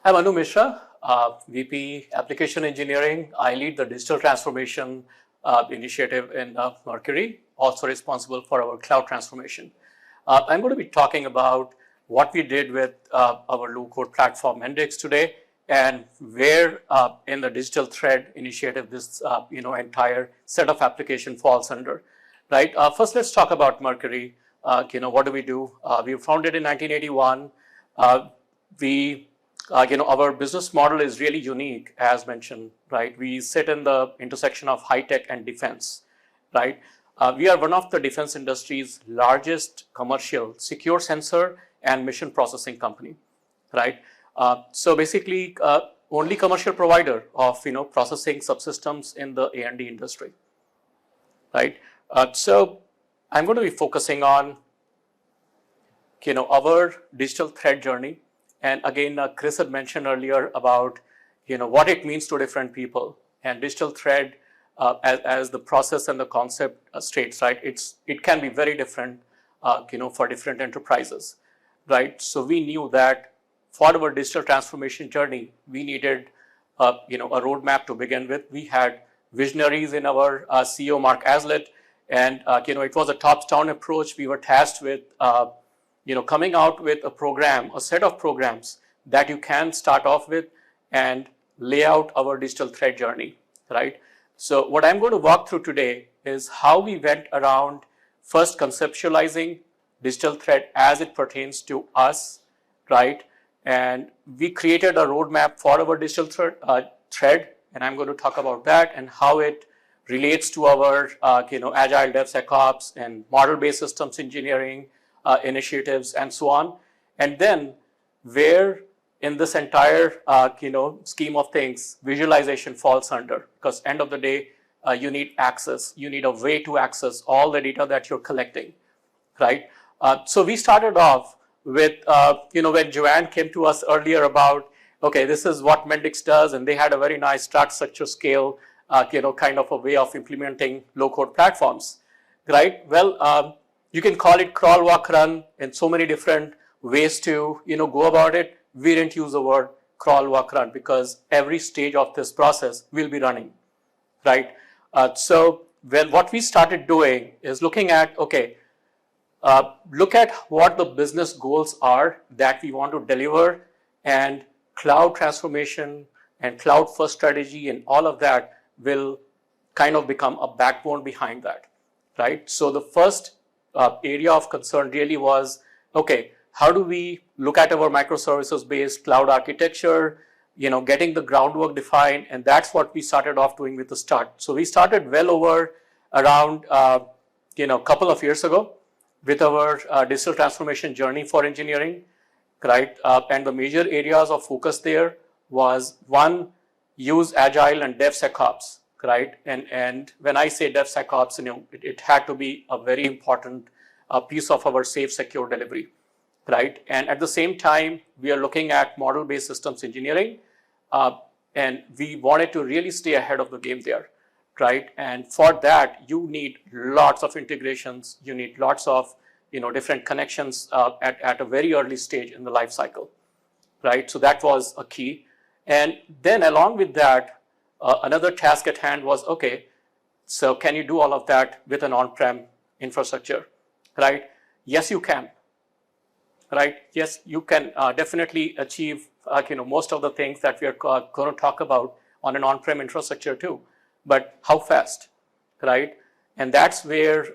I'm Anu Mishra, VP Application Engineering. I lead the digital transformation initiative in Mercury, also responsible for our cloud transformation. I'm going to be talking about what we did with our low-code platform Mendix today, and where in the digital thread initiative this entire set of application falls under. Right. First, let's talk about Mercury. What do? We were founded in 1981. Our business model is really unique, as mentioned, right? We sit in the intersection of high tech and defense, right? We are one of the defense industry's largest commercial secure sensor and mission processing company, right? So basically, only commercial provider of processing subsystems in the A&D industry, right? So I'm going to be focusing on our digital thread journey. And again, Chris had mentioned earlier about what it means to different people, and digital thread as the process and the concept states, right? It can be very different, for different enterprises, right? So we knew that for our digital transformation journey, we needed a roadmap to begin with. We had visionaries in our CEO Mark Aslett, and it was a top-down approach. We were tasked with coming out with a set of programs that you can start off with and lay out our digital thread journey, right? So what I'm going to walk through today is how we went around first conceptualizing digital thread as it pertains to us, right? And we created a roadmap for our digital thread, and I'm going to talk about that and how it relates to our agile DevSecOps and model-based systems engineering initiatives and so on. And then where in this entire scheme of things visualization falls under, because end of the day you need access, you need a way to access all the data that you're collecting, right? So we started off with when Joanne came to us earlier about, okay, this is what Mendix does, and they had a very nice track structure scale kind of a way of implementing low-code platforms, right? Well, you can call it crawl, walk, run, and so many different ways to go about it. We didn't use the word crawl, walk, run because every stage of this process will be running, right? So what we started doing is looking at, okay, look at what the business goals are that we want to deliver, and cloud transformation and cloud first strategy and all of that will kind of become a backbone behind that, right? So the first area of concern really was, okay, how do we look at our microservices-based cloud architecture, getting the groundwork defined, and that's what we started off doing with the start. So we started well over around, a couple of years ago with our digital transformation journey for engineering, right? And the major areas of focus there was one, use agile and DevSecOps, right? And when I say DevSecOps, it had to be a very important piece of our safe, secure delivery, right? And at the same time, we are looking at model-based systems engineering, and we wanted to really stay ahead of the game there, right? And for that, you need lots of integrations. You need lots of different connections at a very early stage in the life cycle, right? So that was a key. And then along with that, another task at hand was, okay, so can you do all of that with an on-prem infrastructure, right? Yes, you can, right? Yes, you can definitely achieve, most of the things that we are going to talk about on an on-prem infrastructure too, but how fast, right? And that's where,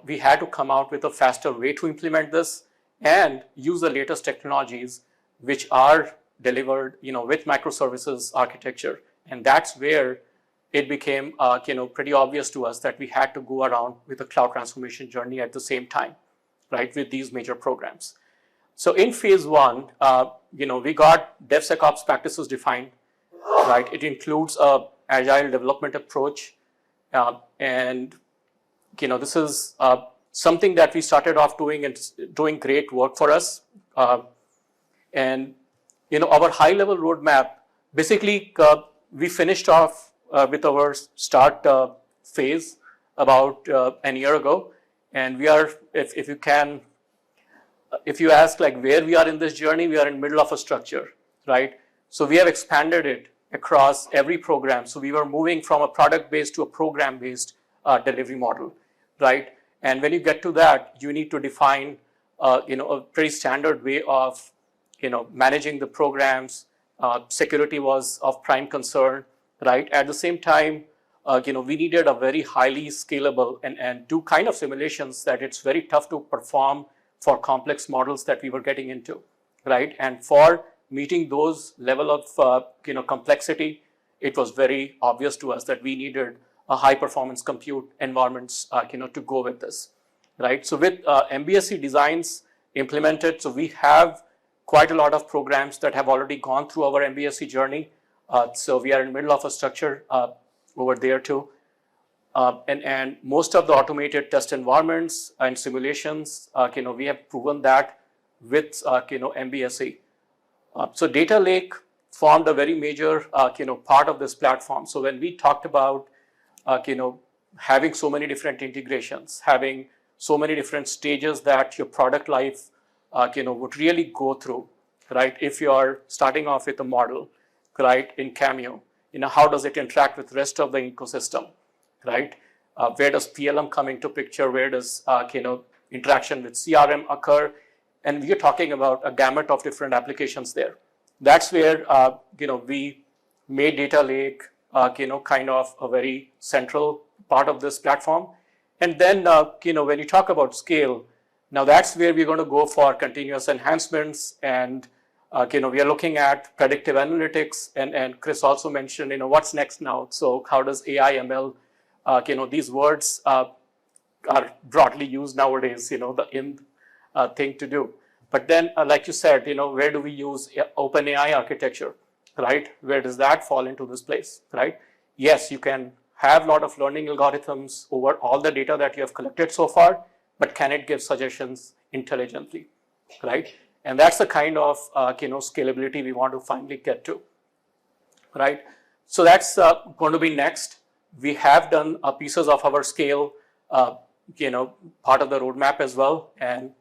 we had to come out with a faster way to implement this and use the latest technologies which are delivered, with microservices architecture. And that's where it became, pretty obvious to us that we had to go around with a cloud transformation journey at the same time, right, with these major programs. So in phase one, we got DevSecOps practices defined, right? It includes a agile development approach, and this is something that we started off doing and doing great work for us. And our high-level roadmap, basically, we finished off with our start phase about an year ago, and we are, if you ask like where we are in this journey, we are in the middle of a structure, right? So we have expanded it across every program. So we were moving from a product-based to a program-based delivery model, right? And when you get to that, you need to define, a pretty standard way of, managing the programs. Security was of prime concern, right? At the same time, we needed a very highly scalable and do kind of simulations that it's very tough to perform for complex models that we were getting into, right? And for meeting those level of complexity, it was very obvious to us that we needed a high performance compute environments to go with this, right? So with MBSE designs implemented, so we have quite a lot of programs that have already gone through our MBSE journey. So we are in the middle of a structure over there too. And most of the automated test environments and simulations, we have proven that with, MBSE. So data lake formed a very major, part of this platform. So when we talked about, having so many different integrations, having so many different stages that your product life, would really go through, right? If you are starting off with a model, right, in Cameo, how does it interact with the rest of the ecosystem, right? Where does PLM come into picture? Where does, interaction with CRM occur? And we are talking about a gamut of different applications there. That's where, we made data lake, kind of a very central part of this platform. And then, when you talk about scale, now that's where we're going to go for continuous enhancements. And, we are looking at predictive analytics. And Chris also mentioned, what's next now? So how does AI, ML, these words are broadly used nowadays, the thing to do. But then, like you said, where do we use OpenAI architecture, right? Where does that fall into this place, right? Yes, you can have a lot of learning algorithms over all the data that you have collected so far, but can it give suggestions intelligently, right? And that's the kind of, scalability we want to finally get to, right? So that's going to be next. We have done pieces of our scale, part of the roadmap as well. And,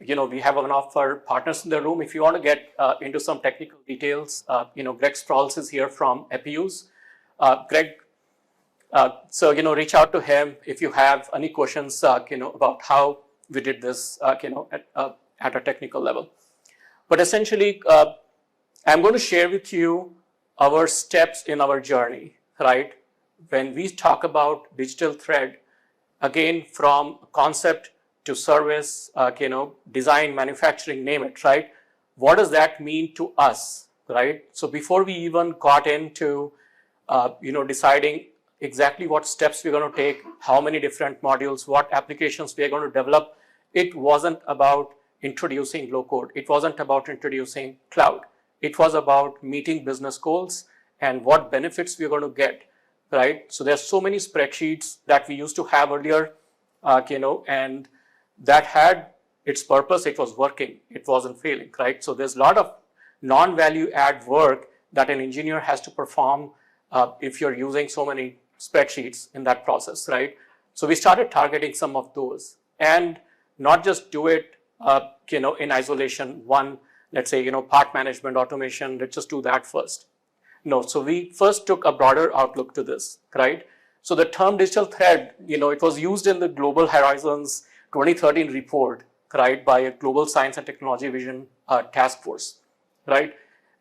we have one of our partners in the room. If you want to get into some technical details, Greg Sprouls is here from Epius. Greg, so, reach out to him if you have any questions, about how we did this, at a technical level. But essentially, I'm going to share with you our steps in our journey, right? When we talk about digital thread, again, from concept to service, design, manufacturing, name it, right? What does that mean to us, right? So before we even got into, deciding exactly what steps we're going to take, how many different modules, what applications we're going to develop, it wasn't about introducing low code. It wasn't about introducing cloud. It was about meeting business goals and what benefits we're going to get, right? So there's so many spreadsheets that we used to have earlier, and that had its purpose. It was working. It wasn't failing, right? So there's a lot of non-value add work that an engineer has to perform if you're using so many spreadsheets in that process, right? So we started targeting some of those and not just do it, in isolation. One, let's say, part management, automation, let's just do that first. No, so we first took a broader outlook to this, right? So the term digital thread, it was used in the Global Horizons 2013 report, right, by a Global Science and Technology Vision Task Force, right?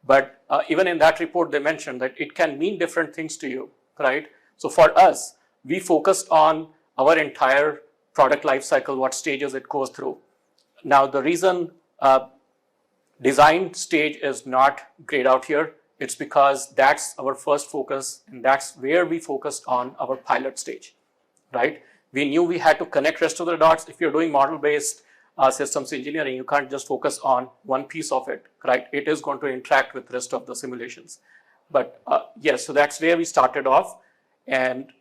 But even in that report, they mentioned that it can mean different things to you, right? So for us, we focused on our entire product lifecycle, what stages it goes through. Now, the reason design stage is not grayed out here, it's because that's our first focus, and that's where we focused on our pilot stage, right? We knew we had to connect rest of the dots. If you're doing model-based systems engineering, you can't just focus on one piece of it, right? It is going to interact with the rest of the simulations. But yes, so that's where we started off. And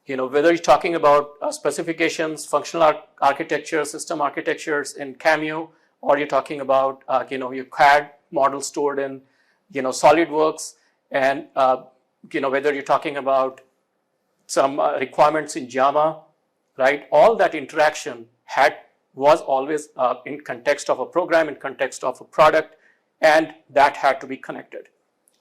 whether you're talking about specifications, functional architecture, system architectures in Cameo, or you're talking about your CAD model stored in SolidWorks, and whether you're talking about some requirements in Java, right? All that interaction was always in context of a program, in context of a product, and that had to be connected,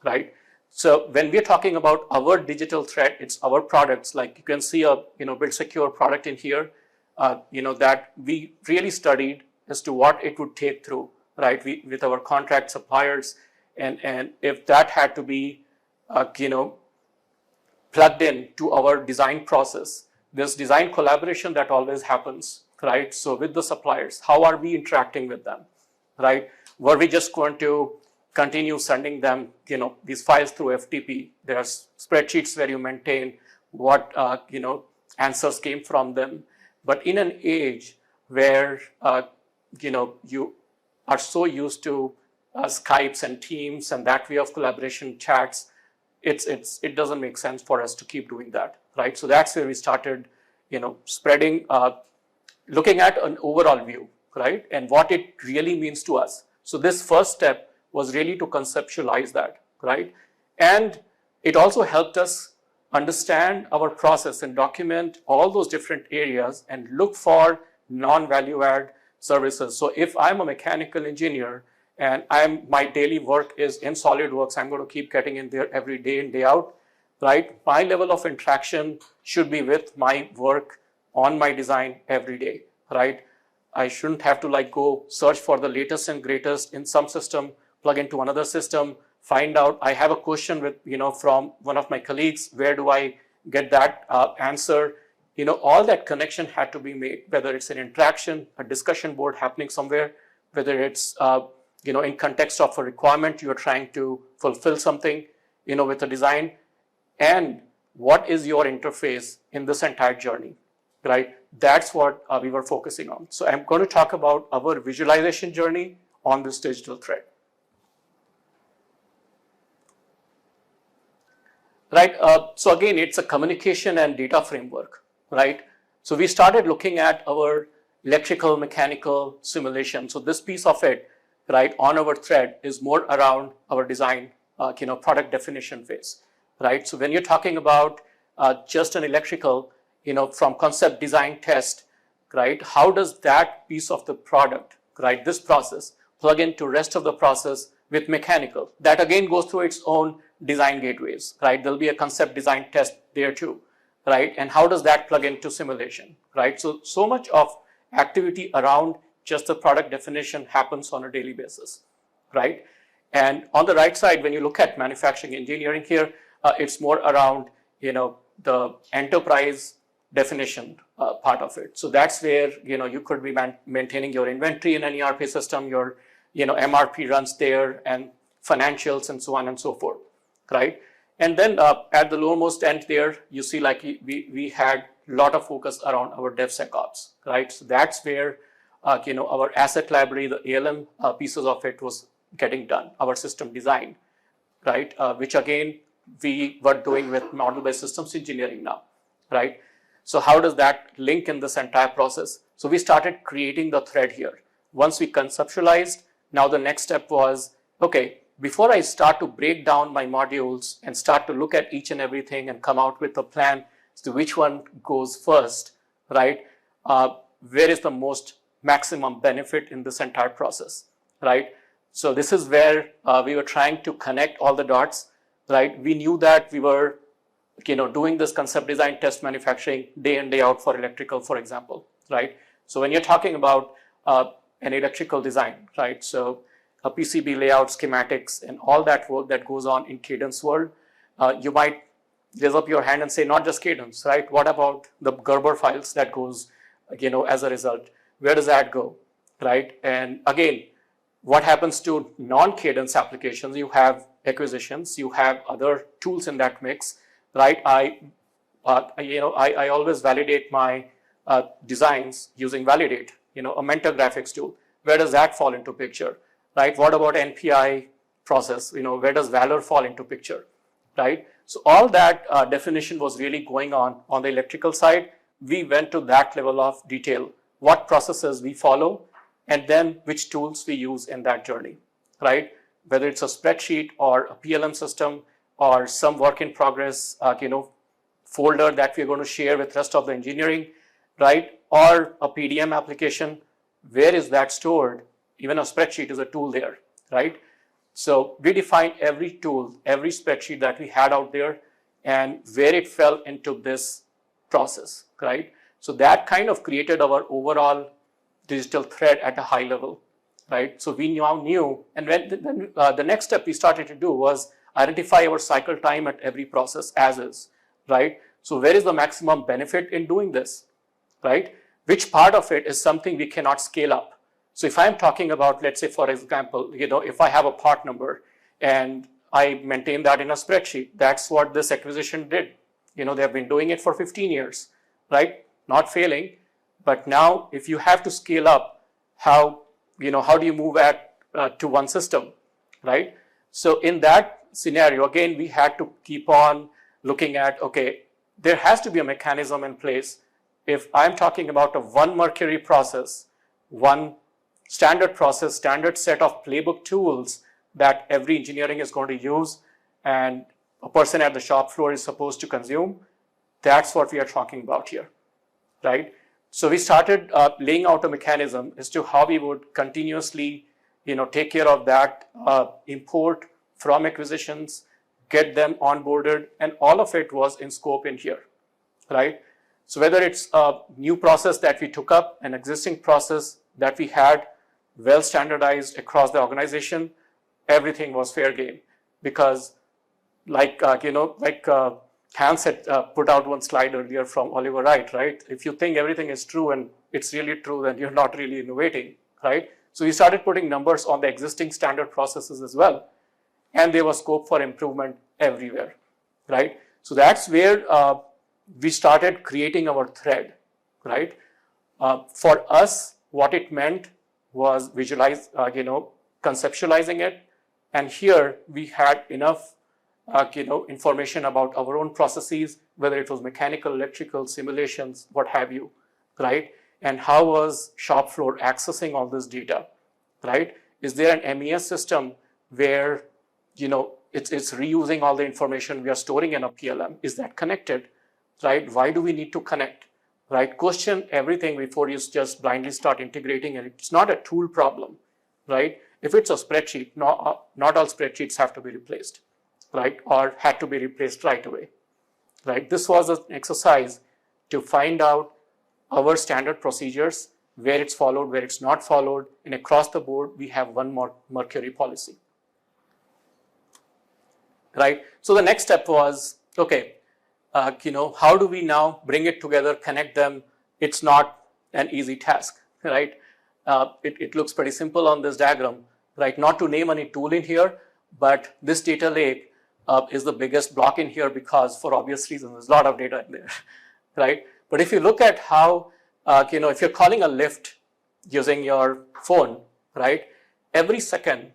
right? So when we're talking about our digital thread, it's our products. Like you can see a build secure product in here, that we really studied as to what it would take through, right? With our contract suppliers, and if that had to be, plugged in to our design process. There's design collaboration that always happens, right? So with the suppliers, how are we interacting with them, right? Were we just going to continue sending them, these files through FTP? There are spreadsheets where you maintain what, answers came from them. But in an age where, you are so used to Skypes and Teams and that way of collaboration chats, it doesn't make sense for us to keep doing that, right? So that's where we started, spreading, looking at an overall view, right? And what it really means to us. So this first step was really to conceptualize that, right? And it also helped us understand our process and document all those different areas and look for non-value add services. So if I'm a mechanical engineer and my daily work is in SolidWorks, I'm going to keep getting in there every day in, day out, right? My level of interaction should be with my work on my design every day, right? I shouldn't have to go search for the latest and greatest in some system, plug into another system, find out I have a question with, from one of my colleagues, where do I get that answer? All that connection had to be made, whether it's an interaction, a discussion board happening somewhere, whether it's, in context of a requirement, you're trying to fulfill something, with a design, and what is your interface in this entire journey, right? That's what we were focusing on. So I'm going to talk about our visualization journey on this digital thread. Right, so again, it's a communication and data framework, right? So we started looking at our electrical, mechanical simulation. So this piece of it, right, on our thread is more around our design, product definition phase, right? So when you're talking about just an electrical, from concept, design, test, right? How does that piece of the product, right, this process, plug into rest of the process with mechanical? That again goes through its own design gateways, right? There'll be a concept, design, test there too, right? And how does that plug into simulation, right? So much of activity around just the product definition happens on a daily basis, right? And on the right side, when you look at manufacturing engineering here, it's more around, the enterprise definition part of it. So that's where, you could be maintaining your inventory in an ERP system, your, MRP runs there, and financials and so on and so forth, right? And then at the lowermost end there, you see we had a lot of focus around our DevSecOps, right? So that's where, our asset library, the ALM pieces of it was getting done, our system design, right? Which again, we were doing with model-based systems engineering now, right? So how does that link in this entire process? So we started creating the thread here. Once we conceptualized, now the next step was, okay, before I start to break down my modules and start to look at each and everything and come out with a plan as to which one goes first, right? Where is the most maximum benefit in this entire process, right? So this is where we were trying to connect all the dots, right? We knew that we were, doing this concept, design, test, manufacturing day in, day out for electrical, for example, right? So when you're talking about an electrical design, right? So a PCB layout, schematics, and all that work that goes on in Cadence world, you might raise up your hand and say, not just Cadence, right? What about the Gerber files that goes, as a result? Where does that go, right? And again, what happens to non-Cadence applications? You have acquisitions, you have other tools in that mix, right? I always validate my designs using Validate, a mentor graphics tool. Where does that fall into picture, right? What about NPI process? Where does Valor fall into picture, right? So all that definition was really going on the electrical side. We went to that level of detail, what processes we follow, and then which tools we use in that journey, right? Whether it's a spreadsheet or a PLM system or some work in progress, folder that we're going to share with rest of the engineering, right? Or a PDM application, where is that stored? Even a spreadsheet is a tool there, right? So we defined every tool, every spreadsheet that we had out there and where it fell into this process, right? So that kind of created our overall digital thread at a high level, right? So we now knew, and then the next step we started to do was identify our cycle time at every process as is, right? So where is the maximum benefit in doing this, right? Which part of it is something we cannot scale up? So if I'm talking about, let's say, for example, if I have a part number and I maintain that in a spreadsheet, that's what this acquisition did. They have been doing it for 15 years, right? Not failing. But now if you have to scale up, how do you move to one system, right? So in that scenario, again, we had to keep on looking at, okay, there has to be a mechanism in place. If I'm talking about a one Mercury process, one standard process, standard set of playbook tools that every engineering is going to use and a person at the shop floor is supposed to consume, that's what we are talking about here, right? So we started laying out a mechanism as to how we would continuously, take care of that import from acquisitions, get them onboarded, and all of it was in scope in here, right? So whether it's a new process that we took up, an existing process that we had well standardized across the organization, everything was fair game. Because Hans had put out one slide earlier from Oliver Wright, right? If you think everything is true and it's really true, then you're not really innovating, right? So we started putting numbers on the existing standard processes as well. And there was scope for improvement everywhere, right? So that's where we started creating our thread, right? For us, what it meant was conceptualizing it. And here we had enough, information about our own processes, whether it was mechanical, electrical, simulations, what have you, right? And how was shop floor accessing all this data, right? Is there an MES system where, it's reusing all the information we are storing in a PLM? Is that connected, right? Why do we need to connect, right? Question everything before you just blindly start integrating, and it's not a tool problem, right? If it's a spreadsheet, not all spreadsheets have to be replaced, right? Or had to be replaced right away, right? This was an exercise to find out our standard procedures, where it's followed, where it's not followed, and across the board, we have one more Mercury policy, right? So the next step was, okay, how do we now bring it together, connect them? It's not an easy task, right? It looks pretty simple on this diagram, right? Not to name any tool in here, but this data lake is the biggest block in here because for obvious reasons, there's a lot of data in there, right? But if you look at how, if you're calling a lift using your phone, right? Every second,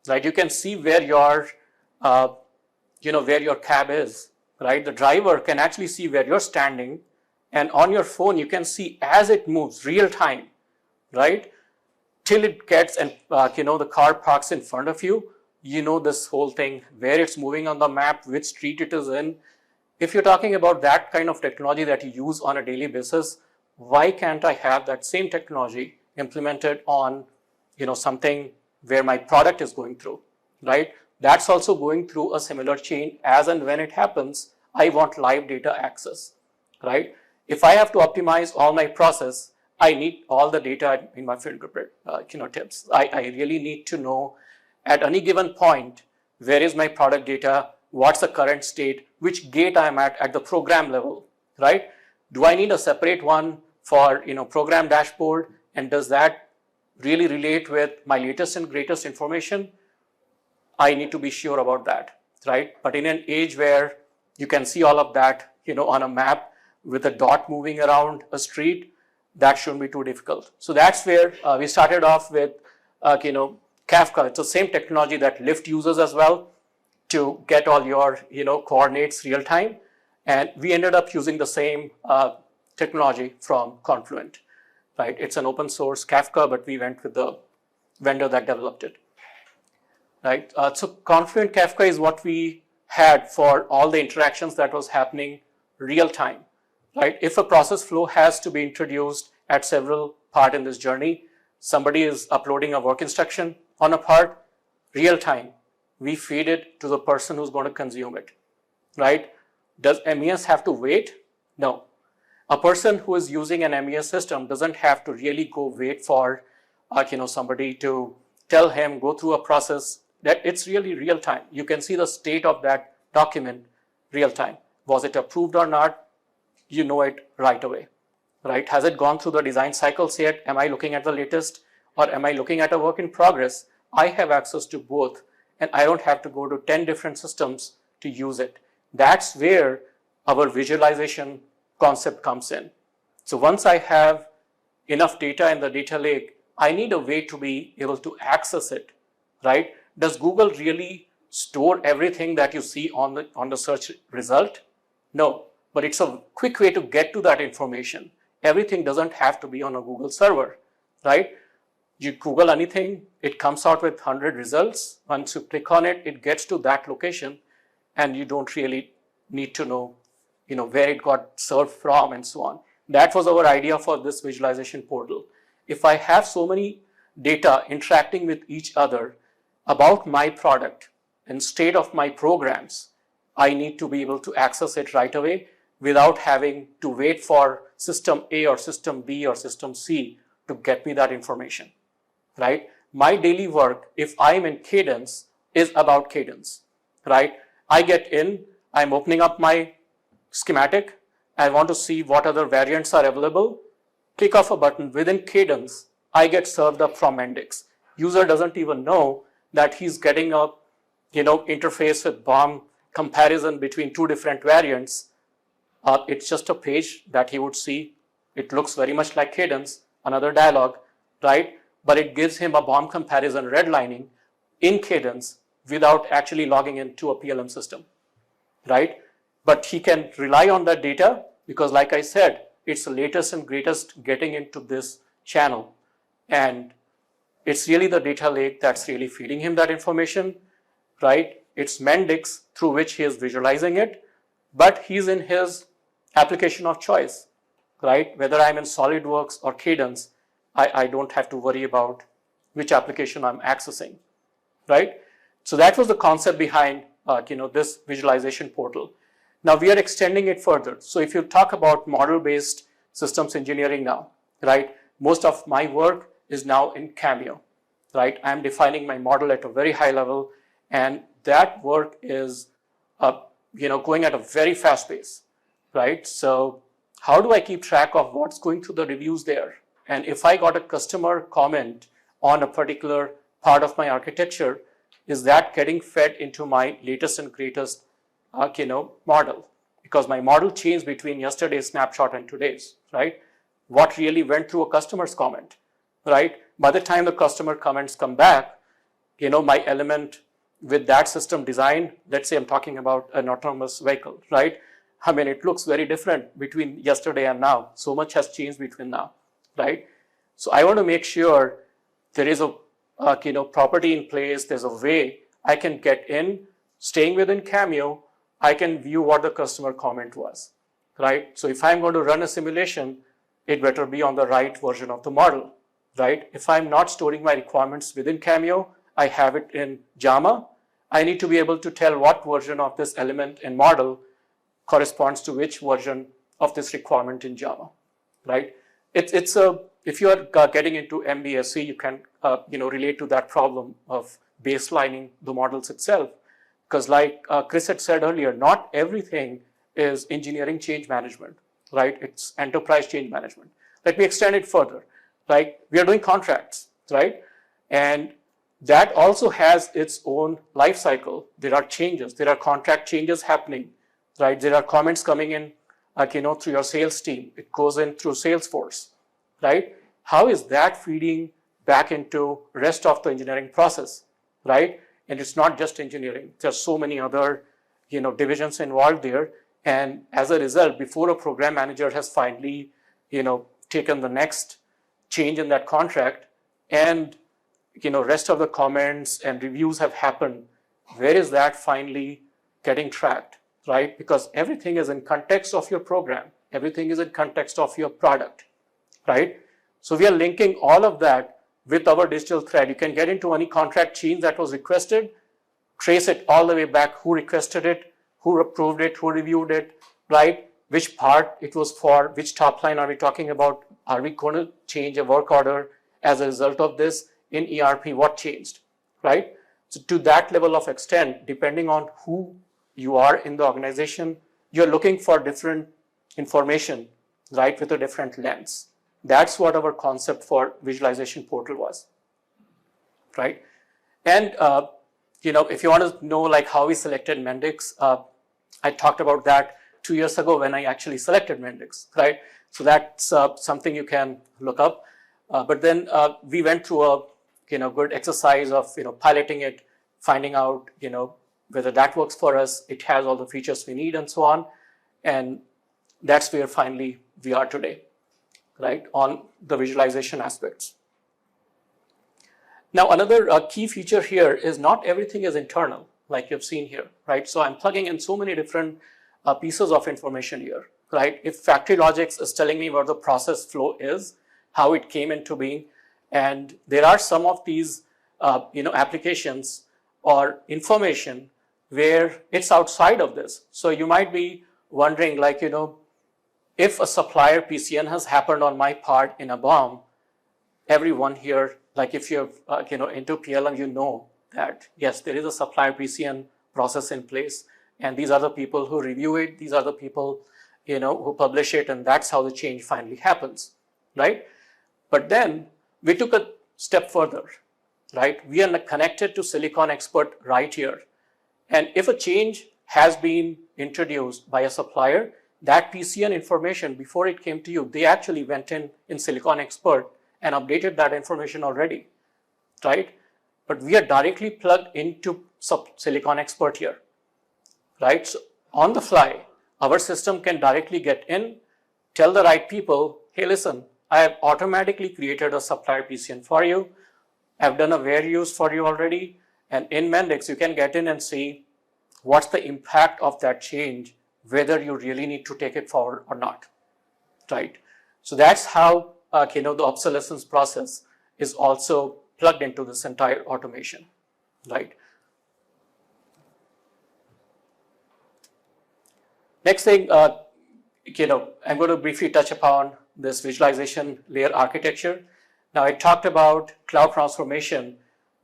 right? You can see where your, where your cab is, right? The driver can actually see where you're standing, and on your phone, you can see as it moves real time, right? Till it gets and, the car parks in front of you, this whole thing, where it's moving on the map, which street it is in. If you're talking about that kind of technology that you use on a daily basis, why can't I have that same technology implemented on, something where my product is going through, right? That's also going through a similar chain. As and when it happens, I want live data access, right? If I have to optimize all my process, I need all the data in my fingerprint, tips. I really need to know at any given point, where is my product data, what's the current state, which gate I'm at the program level, right? Do I need a separate one for, program dashboard? And does that really relate with my latest and greatest information? I need to be sure about that, right? But in an age where you can see all of that, on a map with a dot moving around a street, that shouldn't be too difficult. So that's where we started off with, Kafka. It's the same technology that Lyft uses as well to get all your, coordinates real time. And we ended up using the same technology from Confluent, right? It's an open source Kafka, but we went with the vendor that developed it, right? So Confluent Kafka is what we had for all the interactions that was happening real time, right? If a process flow has to be introduced at several parts in this journey, somebody is uploading a work instruction on a part, real time, we feed it to the person who's going to consume it, right? Does MES have to wait? No. A person who is using an MES system doesn't have to really go wait for somebody to tell him, go through a process. That it's really real time. You can see the state of that document real time. Was it approved or not? You know it right away, right? Has it gone through the design cycles yet? Am I looking at the latest or am I looking at a work in progress? I have access to both and I don't have to go to 10 different systems to use it. That's where our visualization concept comes in. So once I have enough data in the data lake, I need a way to be able to access it, right? Does Google really store everything that you see on the search result? No, but it's a quick way to get to that information. Everything doesn't have to be on a Google server, right? You Google anything, it comes out with 100 results. Once you click on it, it gets to that location and you don't really need to know where it got served from and so on. That was our idea for this visualization portal. If I have so many data interacting with each other about my product and state of my programs, I need to be able to access it right away without having to wait for system A or system B or system C to get me that information, right? My daily work, if I'm in Cadence, is about Cadence, right? I get in, I'm opening up my schematic, I want to see what other variants are available, click off a button within Cadence, I get served up from Mendix. User doesn't even know that he's getting a interface with BOM comparison between two different variants. It's just a page that he would see. It looks very much like Cadence, another dialog, right? But it gives him a BOM comparison redlining in Cadence without actually logging into a PLM system, right? But he can rely on that data because, like I said, it's the latest and greatest getting into this channel. And it's really the data lake that's really feeding him that information, right? It's Mendix through which he is visualizing it, but he's in his application of choice, right? Whether I'm in SolidWorks or Cadence, I don't have to worry about which application I'm accessing, right? So that was the concept behind this visualization portal. Now we are extending it further. So if you talk about model-based systems engineering now, right? Most of my work is now in Cameo, right? I'm defining my model at a very high level, and that work is, going at a very fast pace, right? So how do I keep track of what's going through the reviews there? And if I got a customer comment on a particular part of my architecture, is that getting fed into my latest and greatest, model? Because my model changed between yesterday's snapshot and today's, right? What really went through a customer's comment, right? By the time the customer comments come back, my element with that system design, let's say I'm talking about an autonomous vehicle, right? I mean, it looks very different between yesterday and now. So much has changed between now, right? So I want to make sure there is a property in place. There's a way I can get in, staying within Cameo, I can view what the customer comment was, right? So if I'm going to run a simulation, it better be on the right version of the model, right? If I'm not storing my requirements within Cameo, I have it in JAMA. I need to be able to tell what version of this element and model corresponds to which version of this requirement in JAMA, right? If you are getting into MBSE, you can relate to that problem of baselining the models itself. Because like Chris had said earlier, not everything is engineering change management, right? It's enterprise change management. Let me extend it further, right? We are doing contracts, right? And that also has its own life cycle. There are changes, there are contract changes happening, right? There are comments coming in, through your sales team. It goes in through Salesforce, right? How is that feeding back into rest of the engineering process, right? And it's not just engineering. There's so many other, divisions involved there. And as a result, before a program manager has finally, taken the next change in that contract and, rest of the comments and reviews have happened, where is that finally getting tracked, right? Because everything is in context of your program. Everything is in context of your product, right? So we are linking all of that with our digital thread, you can get into any contract change that was requested, trace it all the way back, who requested it, who approved it, who reviewed it, right? Which part it was for, which top line are we talking about? Are we going to change a work order as a result of this in ERP? What changed, right? So to that level of extent, depending on who you are in the organization, you're looking for different information, right, with a different lens. That's what our concept for visualization portal was, right? And if you want to know like how we selected Mendix, I talked about that 2 years ago when I actually selected Mendix, right? So that's something you can look up. But then we went through a good exercise of piloting it, finding out whether that works for us, it has all the features we need, and so on. And that's where finally we are today, right, on the visualization aspects. Now, another key feature here is not everything is internal, like you've seen here, right? So I'm plugging in so many different pieces of information here, right? If factory logics is telling me what the process flow is, how it came into being, and there are some of these, applications or information where it's outside of this. So you might be wondering, like, if a supplier PCN has happened on my part in a BOM, everyone here, like if you're, into PLM, you know that, yes, there is a supplier PCN process in place, and these are the people who review it, these are the people, who publish it, and that's how the change finally happens, right? But then we took a step further, right? We are connected to Silicon Expert right here. And if a change has been introduced by a supplier, that PCN information, before it came to you, they actually went in Silicon Expert and updated that information already, right? But we are directly plugged into Silicon Expert here, right? So on the fly, our system can directly get in, tell the right people, hey, listen, I have automatically created a supplier PCN for you. I've done a where use for you already. And in Mendix, you can get in and see what's the impact of that change, whether you really need to take it forward or not, right? So that's how, the obsolescence process is also plugged into this entire automation, right? Next thing, I'm going to briefly touch upon this visualization layer architecture. Now, I talked about cloud transformation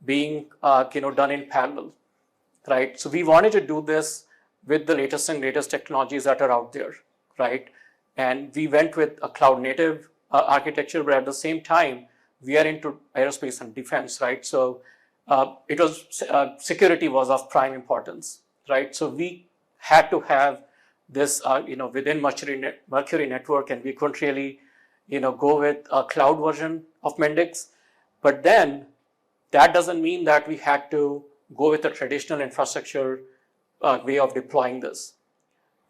being, done in parallel, right? So we wanted to do this with the latest and greatest technologies that are out there, right? And we went with a cloud native architecture, but at the same time, we are into aerospace and defense, right? So it was security was of prime importance, right? So we had to have this, within Mercury network, and we couldn't really, go with a cloud version of Mendix. But then that doesn't mean that we had to go with a traditional infrastructure way of deploying this.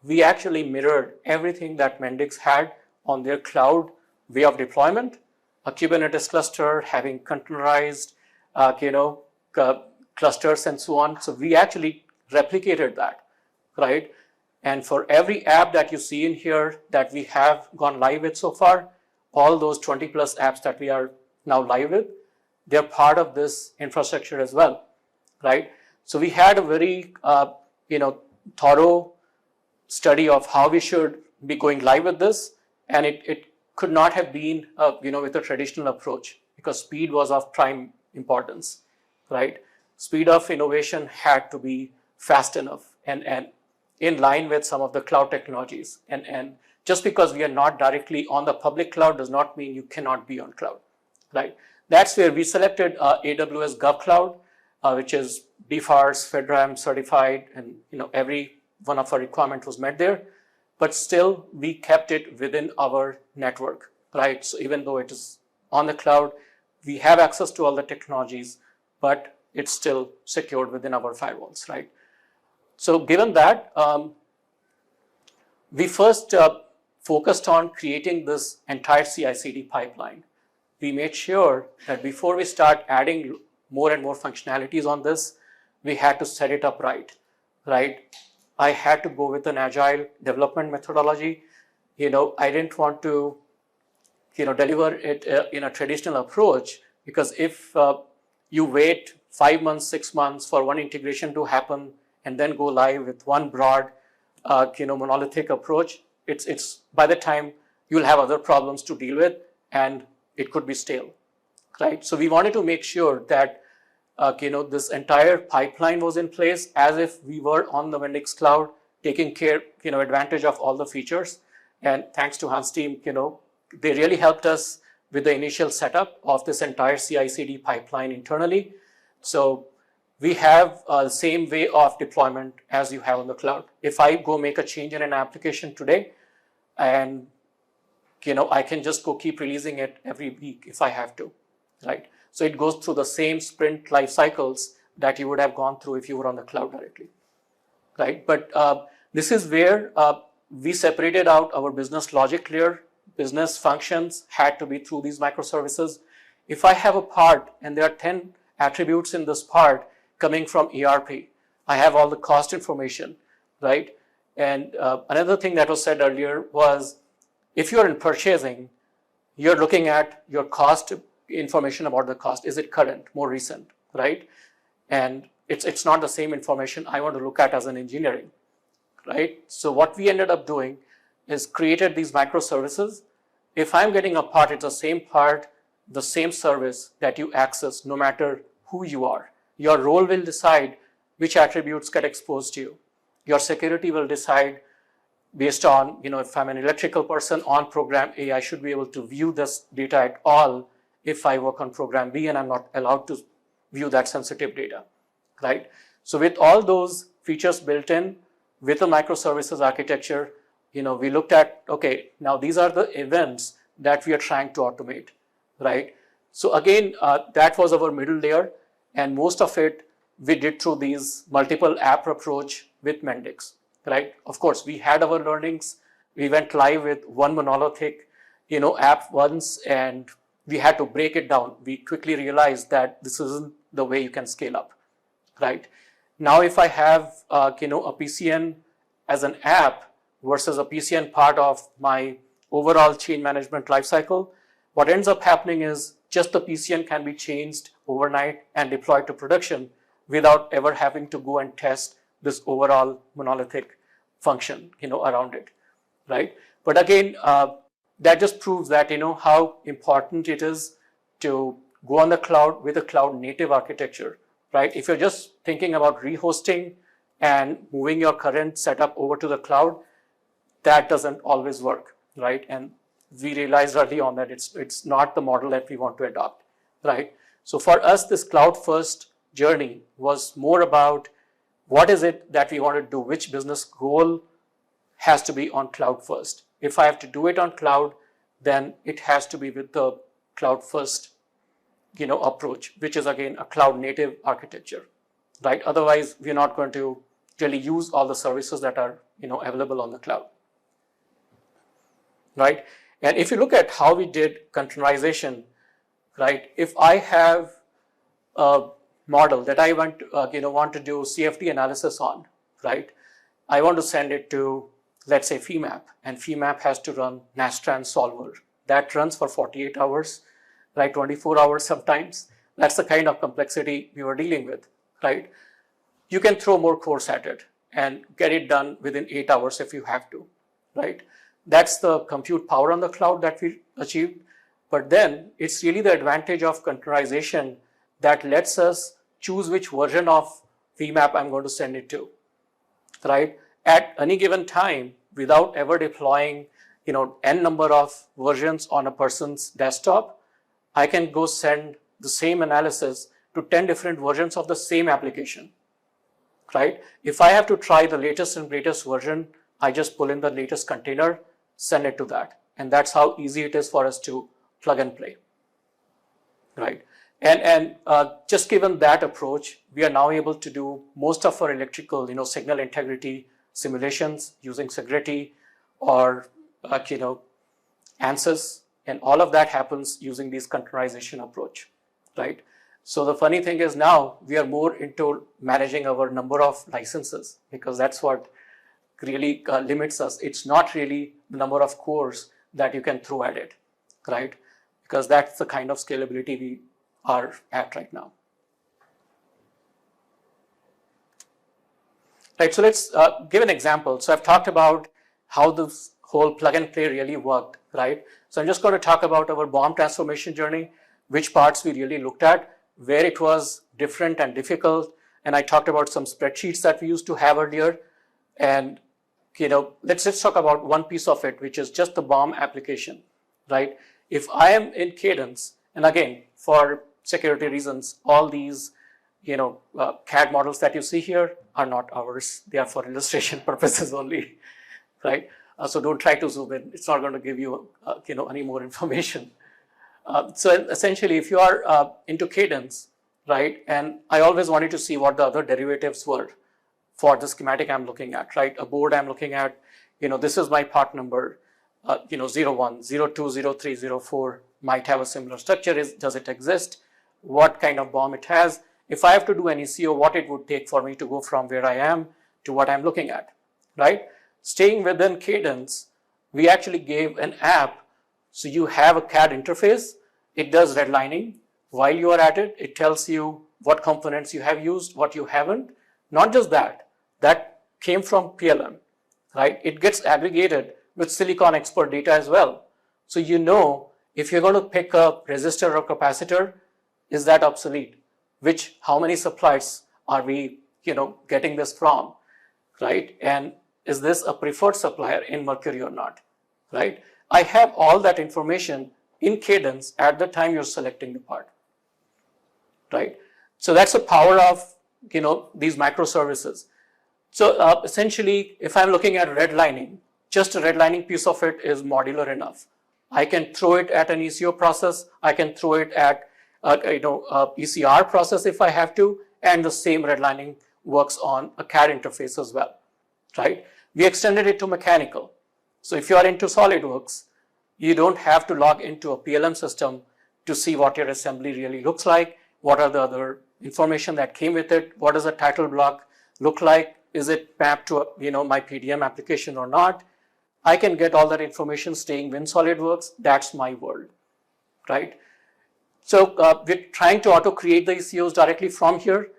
We actually mirrored everything that Mendix had on their cloud way of deployment, a Kubernetes cluster, having containerized, clusters and so on. So we actually replicated that, right? And for every app that you see in here that we have gone live with so far, all those 20 plus apps that we are now live with, they're part of this infrastructure as well, right? So we had a very, thorough study of how we should be going live with this, and it could not have been, with a traditional approach, because speed was of prime importance, right? Speed of innovation had to be fast enough and in line with some of the cloud technologies. And just because we are not directly on the public cloud does not mean you cannot be on cloud, right? That's where we selected AWS GovCloud, which is DFARS, FedRAMP certified, and every one of our requirement was met there. But still, we kept it within our network, right? So even though it is on the cloud, we have access to all the technologies, but it's still secured within our firewalls, right? So given that, we first focused on creating this entire CI/CD pipeline. We made sure that before we start adding more and more functionalities on this, we had to set it up right? I had to go with an agile development methodology. I didn't want to, deliver it in a traditional approach Because if you wait 5 months, 6 months for one integration to happen and then go live with one broad, monolithic approach, it's by the time you'll have other problems to deal with and it could be stale, right? So we wanted to make sure that this entire pipeline was in place as if we were on the Mendix cloud, taking care, advantage of all the features. And thanks to Hans' team, they really helped us with the initial setup of this entire CI/CD pipeline internally. So we have the same way of deployment as you have on the cloud. If I go make a change in an application today, and I can just go keep releasing it every week if I have to, right? So it goes through the same sprint life cycles that you would have gone through if you were on the cloud directly, right? But this is where we separated out our business logic layer. Business functions had to be through these microservices. If I have a part and there are 10 attributes in this part coming from ERP, I have all the cost information, right? And another thing that was said earlier was, if you're in purchasing, you're looking at your cost information about the cost. Is it current, more recent, right? And it's not the same information I want to look at as an engineering, right? So what we ended up doing is created these microservices. If I'm getting a part, it's the same part, the same service that you access no matter who you are. Your role will decide which attributes get exposed to you. Your security will decide based on, if I'm an electrical person on program A, I should be able to view this data at all if I work on program B and I'm not allowed to view that sensitive data, right? So with all those features built in with the microservices architecture, we looked at, okay, now these are the events that we are trying to automate, right? So again, that was our middle layer, and most of it we did through these multiple app approach with Mendix, right? Of course, we had our learnings. We went live with one monolithic, app once, and we had to break it down. We quickly realized that this isn't the way you can scale up, right? Now, if I have, a PCN as an app versus a PCN part of my overall change management lifecycle, what ends up happening is just the PCN can be changed overnight and deployed to production without ever having to go and test this overall monolithic function, around it, right? But again, that just proves that, how important it is to go on the cloud with a cloud native architecture, right? If you're just thinking about rehosting and moving your current setup over to the cloud, that doesn't always work, right? And we realized early on that it's not the model that we want to adopt, right? So for us, this cloud first journey was more about what is it that we want to do, which business goal has to be on cloud first. If I have to do it on cloud, then it has to be with the cloud first, approach, which is again a cloud native architecture, right? Otherwise, we're not going to really use all the services that are, available on the cloud, right? And if you look at how we did containerization, right? If I have a model that I want to do CFD analysis on, right? I want to send it to, let's say, FEMAP, and FEMAP has to run Nastran solver. That runs for 48 hours, right? 24 hours sometimes. That's the kind of complexity we were dealing with, right? You can throw more cores at it and get it done within 8 hours if you have to, right? That's the compute power on the cloud that we achieved. But then it's really the advantage of containerization that lets us choose which version of VMAP I'm going to send it to, right? At any given time, without ever deploying, n number of versions on a person's desktop, I can go send the same analysis to 10 different versions of the same application, right? If I have to try the latest and greatest version, I just pull in the latest container, send it to that. And that's how easy it is for us to plug and play, right? And just given that approach, we are now able to do most of our electrical, signal integrity simulations using Sigrity or, ANSYS, and all of that happens using this containerization approach, right? So the funny thing is now we are more into managing our number of licenses because that's what really limits us. It's not really the number of cores that you can throw at it, right? Because that's the kind of scalability we are at right now. Right, so let's give an example. So I've talked about how this whole plug and play really worked, right? So I'm just going to talk about our BOM transformation journey, which parts we really looked at, where it was different and difficult. And I talked about some spreadsheets that we used to have earlier. And, let's just talk about one piece of it, which is just the BOM application, right? If I am in Cadence, and again, for security reasons, all these CAD models that you see here are not ours. They are for illustration purposes only, right? So don't try to zoom in. It's not going to give you, any more information. So essentially, if you are into Cadence, right, and I always wanted to see what the other derivatives were for the schematic I'm looking at, right? A board I'm looking at, this is my part number, 01, 02, 03, 04 might have a similar structure. Does it exist? What kind of BOM it has? If I have to do an ECO, what it would take for me to go from where I am to what I'm looking at, right? Staying within Cadence, we actually gave an app. So you have a CAD interface. It does redlining. While you are at it, it tells you what components you have used, what you haven't. Not just that, that came from PLM, right? It gets aggregated with Silicon Expert data as well. So if you're going to pick a resistor or capacitor, is that obsolete? How many suppliers are we, getting this from, right? And is this a preferred supplier in Mercury or not, right? I have all that information in Cadence at the time you're selecting the part, right? So that's the power of, these microservices. So essentially, if I'm looking at redlining, just a redlining piece of it is modular enough. I can throw it at an ECO process. I can throw it at ECR process if I have to, and the same redlining works on a CAD interface as well, right? We extended it to mechanical. So if you are into SolidWorks, you don't have to log into a PLM system to see what your assembly really looks like, what are the other information that came with it, what does a title block look like, is it mapped to my PDM application or not. I can get all that information staying within SolidWorks. That's my world, right? So we're trying to auto-create the ECOs directly from here.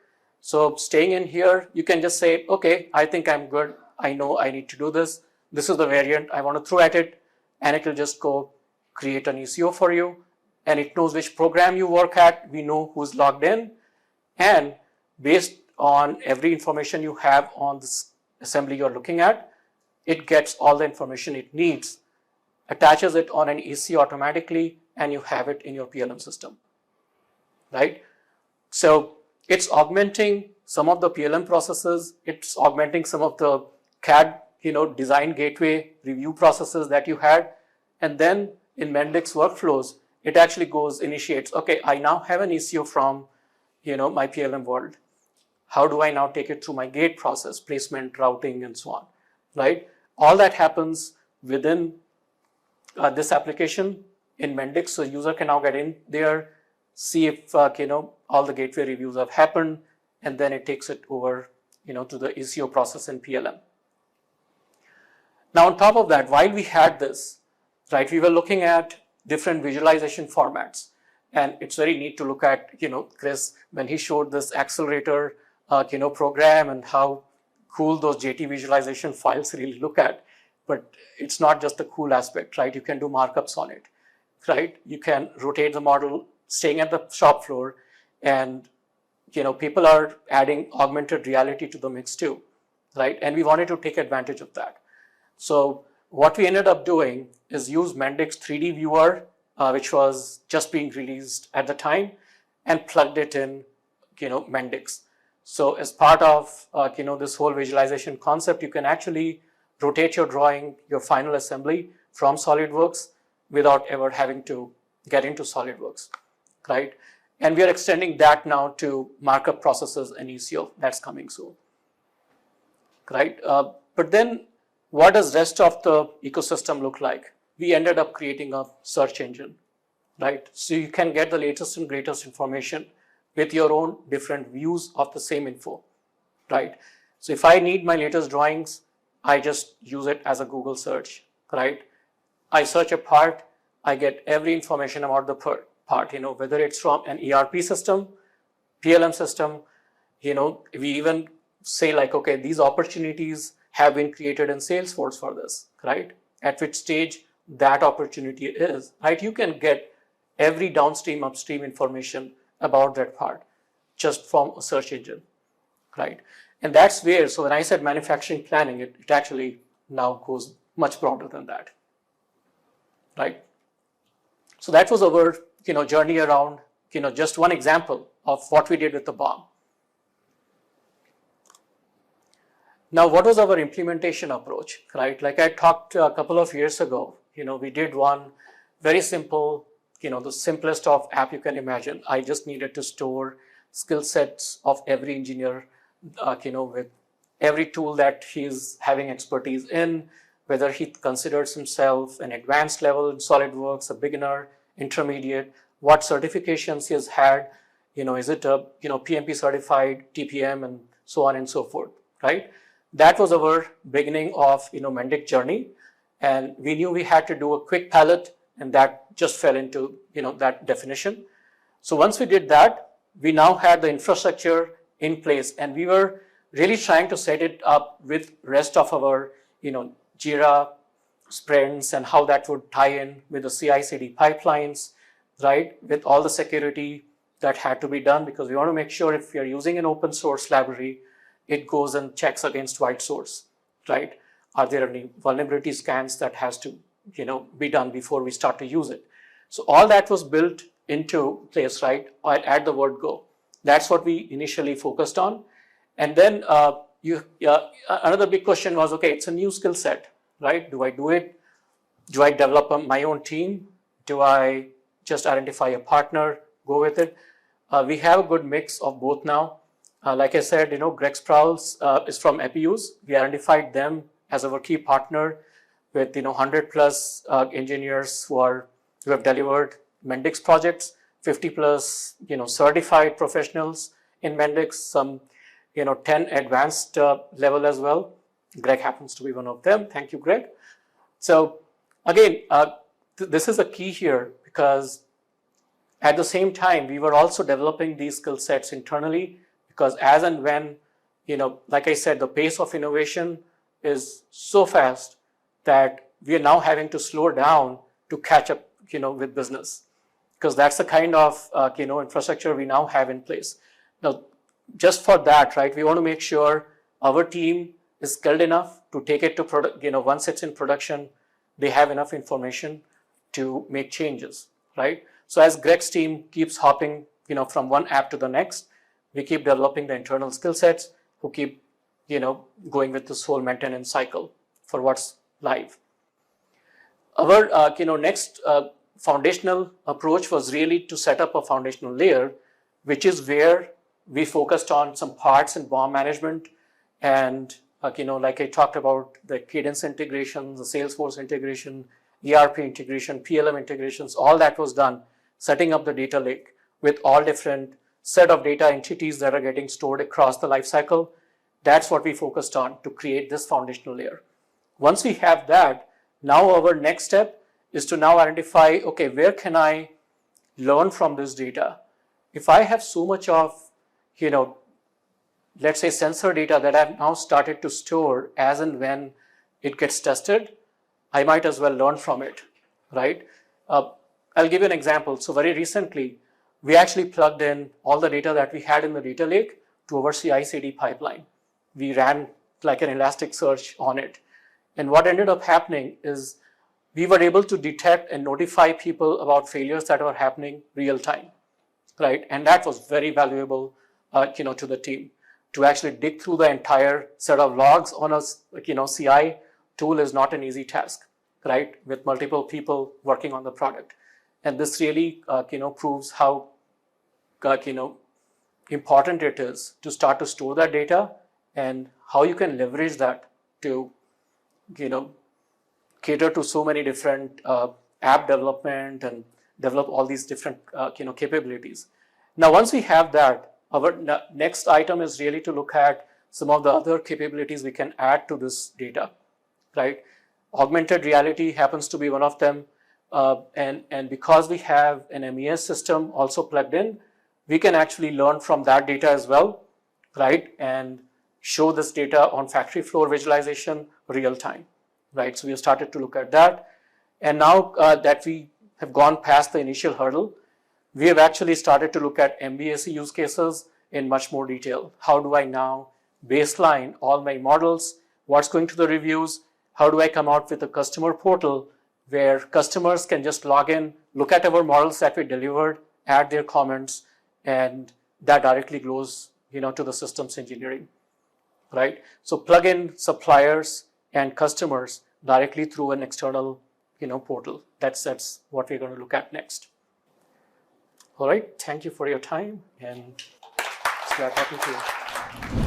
So staying in here, you can just say, okay, I think I'm good. I know I need to do this. This is the variant I want to throw at it. And it will just go create an ECO for you. And it knows which program you work at. We know who's logged in. And based on every information you have on this assembly you're looking at, it gets all the information it needs, attaches it on an ECO automatically, and you have it in your PLM system, right? So it's augmenting some of the PLM processes. It's augmenting some of the CAD, design gateway review processes that you had. And then in Mendix workflows, it actually initiates, okay, I now have an ECO from, my PLM world. How do I now take it through my gate process, placement, routing, and so on, right? All that happens within this application in Mendix. So user can now get in there, see if, all the gateway reviews have happened, and then it takes it over, to the ECO process in PLM. Now, on top of that, while we had this, right, we were looking at different visualization formats. And it's very neat to look at, Chris, when he showed this accelerator, program and how cool those JT visualization files really look at. But it's not just the cool aspect, right? You can do markups on it, right? You can rotate the model staying at the shop floor, and, people are adding augmented reality to the mix too, right? And we wanted to take advantage of that. So what we ended up doing is use Mendix 3D Viewer, which was just being released at the time, and plugged it in, Mendix. So as part of, this whole visualization concept, you can actually rotate your drawing, your final assembly from SolidWorks without ever having to get into SolidWorks, right? And we are extending that now to markup processes and ECO. That's coming soon, right? But then what does rest of the ecosystem look like? We ended up creating a search engine, right? So you can get the latest and greatest information with your own different views of the same info, right? So if I need my latest drawings, I just use it as a Google search, right? I search a part, I get every information about the part, part, whether it's from an ERP system, PLM system, we even say like, okay, these opportunities have been created in Salesforce for this, right? At which stage that opportunity is, right? You can get every downstream, upstream information about that part just from a search engine, right? And that's where, so when I said manufacturing planning, it actually now goes much broader than that, right? So that was our, journey around, just one example of what we did with the bomb. Now, what was our implementation approach, right? Like I talked a couple of years ago, we did one very simple, the simplest of app you can imagine. I just needed to store skill sets of every engineer, with every tool that he's having expertise in, whether he considers himself an advanced level in SolidWorks, a beginner, intermediate, what certifications he has had, is it a, PMP certified, TPM, and so on and so forth, right? That was our beginning of, Mendix journey. And we knew we had to do a quick pilot, and that just fell into, that definition. So once we did that, we now had the infrastructure in place, and we were really trying to set it up with rest of our, Jira sprints and how that would tie in with the CI/CD pipelines, right? With all the security that had to be done, because we want to make sure if you're using an open source library, it goes and checks against white source, right? Are there any vulnerability scans that has to, be done before we start to use it? So all that was built into place, right? At the word go. That's what we initially focused on. And then another big question was, okay, it's a new skill set, right? Do I do it? Do I develop my own team? Do I just identify a partner, go with it? We have a good mix of both now. Like I said, Greg Sprouse is from EPUs. We identified them as our key partner with 100 plus engineers who have delivered Mendix projects, 50 plus certified professionals in Mendix, some 10 advanced level as well. Greg happens to be one of them. Thank you, Greg. So again, this is a key here, because at the same time we were also developing these skill sets internally, because as and when, like I said, the pace of innovation is so fast that we are now having to slow down to catch up, with business, because that's the kind of, infrastructure we now have in place. Now, just for that, right, we want to make sure our team is skilled enough to take it to product, once it's in production, they have enough information to make changes, right? So as Greg's team keeps hopping, from one app to the next, we keep developing the internal skill sets who keep, going with this whole maintenance cycle for what's live. Our, next foundational approach was really to set up a foundational layer, which is where we focused on some parts and BOM management. And, like I talked about, the Cadence integrations, the Salesforce integration, ERP integration, PLM integrations, all that was done, setting up the data lake with all different set of data entities that are getting stored across the lifecycle. That's what we focused on to create this foundational layer. Once we have that, now our next step is to now identify, okay, where can I learn from this data? If I have so much of, let's say sensor data that I've now started to store as and when it gets tested, I might as well learn from it, right? I'll give you an example. So very recently, we actually plugged in all the data that we had in the data lake to our CI/CD pipeline. We ran like an Elasticsearch on it. And what ended up happening is we were able to detect and notify people about failures that were happening real time, right? And that was very valuable, to the team. To actually dig through the entire set of logs on a, CI tool is not an easy task, right? With multiple people working on the product. And this really, proves how, important it is to start to store that data and how you can leverage that to, cater to so many different app development and develop all these different, capabilities. Now, once we have that, our next item is really to look at some of the other capabilities we can add to this data, right? Augmented reality happens to be one of them. And because we have an MES system also plugged in, we can actually learn from that data as well, right? And show this data on factory floor visualization real time, right? So we have started to look at that. And now that we have gone past the initial hurdle, we have actually started to look at MBAC use cases in much more detail. How do I now baseline all my models? What's going to the reviews? How do I come out with a customer portal where customers can just log in, look at our models that we delivered, add their comments, and that directly goes, to the systems engineering, right? So plug in suppliers and customers directly through an external, portal. That's what we're going to look at next. All right, thank you for your time, and it's glad talking to you.